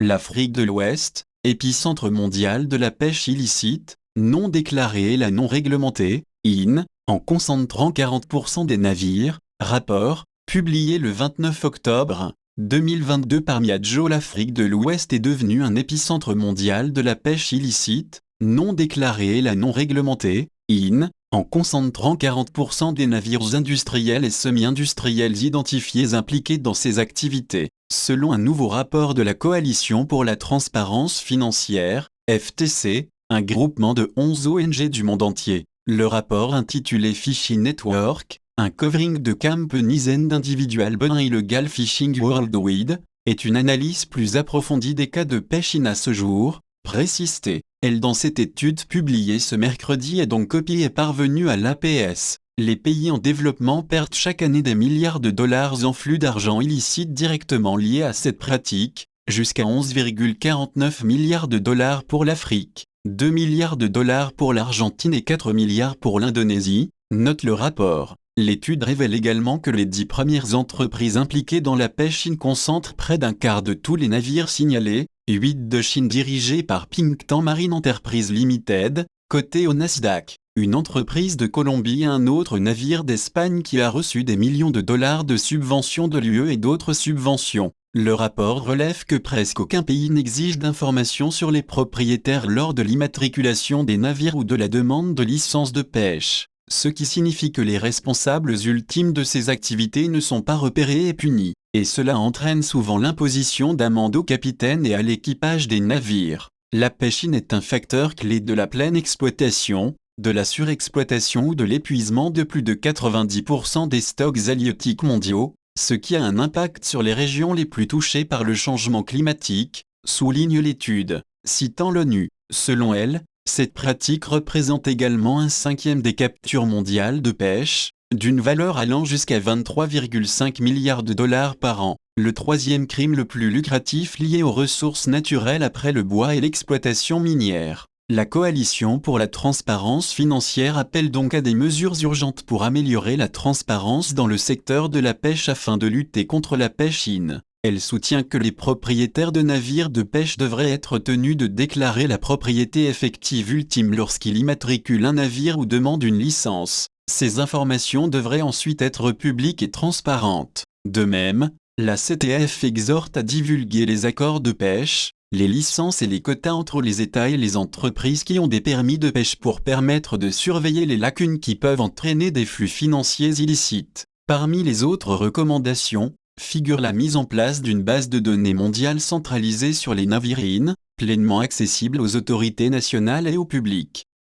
L'Afrique de l'Ouest, épicentre mondial de la pêche illicite, non déclarée et la non réglementée, IN, en concentrant 40% des navires, rapport, publié le 29 octobre 2022 par Miadjo. L'Afrique de l'Ouest est devenue un épicentre mondial de la pêche illicite, non déclarée et la non réglementée, IN, en concentrant 40% des navires industriels et semi-industriels identifiés impliqués dans ces activités. Selon un nouveau rapport de la Coalition pour la transparence financière, FTC, un groupement de 11 ONG du monde entier. Le rapport intitulé Fishing Network, un covering de companies and individual bon illegal fishing worldwide, est une analyse plus approfondie des cas de pêche à ce jour, précise-t-elle dans cette étude publiée ce mercredi et dont copie est parvenue à l'APS. Les pays en développement perdent chaque année des milliards de dollars en flux d'argent illicite directement liés à cette pratique, jusqu'à 11,49 milliards de dollars pour l'Afrique, 2 milliards de dollars pour l'Argentine et 4 milliards pour l'Indonésie, note le rapport. L'étude révèle également que les 10 premières entreprises impliquées dans la pêche concentrent près d'un quart de tous les navires signalés, 8 de Chine dirigés par Pingtan Marine Enterprise Limited, coté au Nasdaq, une entreprise de Colombie et un autre navire d'Espagne qui a reçu des millions de dollars de subventions de l'UE et d'autres subventions. Le rapport relève que presque aucun pays n'exige d'informations sur les propriétaires lors de l'immatriculation des navires ou de la demande de licence de pêche, ce qui signifie que les responsables ultimes de ces activités ne sont pas repérés et punis, et cela entraîne souvent l'imposition d'amendes aux capitaines et à l'équipage des navires. La pêche est un facteur clé de la pleine exploitation, de la surexploitation ou de l'épuisement de plus de 90% des stocks halieutiques mondiaux, ce qui a un impact sur les régions les plus touchées par le changement climatique, souligne l'étude, citant l'ONU. Selon elle, cette pratique représente également un cinquième des captures mondiales de pêche, d'une valeur allant jusqu'à 23,5 milliards de dollars par an, le troisième crime le plus lucratif lié aux ressources naturelles après le bois et l'exploitation minière. La Coalition pour la transparence financière appelle donc à des mesures urgentes pour améliorer la transparence dans le secteur de la pêche afin de lutter contre la pêche in. Elle soutient que les propriétaires de navires de pêche devraient être tenus de déclarer la propriété effective ultime lorsqu'ils immatriculent un navire ou demandent une licence. Ces informations devraient ensuite être publiques et transparentes. De même, la CTF exhorte à divulguer les accords de pêche, les licences et les quotas entre les États et les entreprises qui ont des permis de pêche pour permettre de surveiller les lacunes qui peuvent entraîner des flux financiers illicites. Parmi les autres recommandations, figure la mise en place d'une base de données mondiale centralisée sur les navires IN, pleinement accessible aux autorités nationales et au public.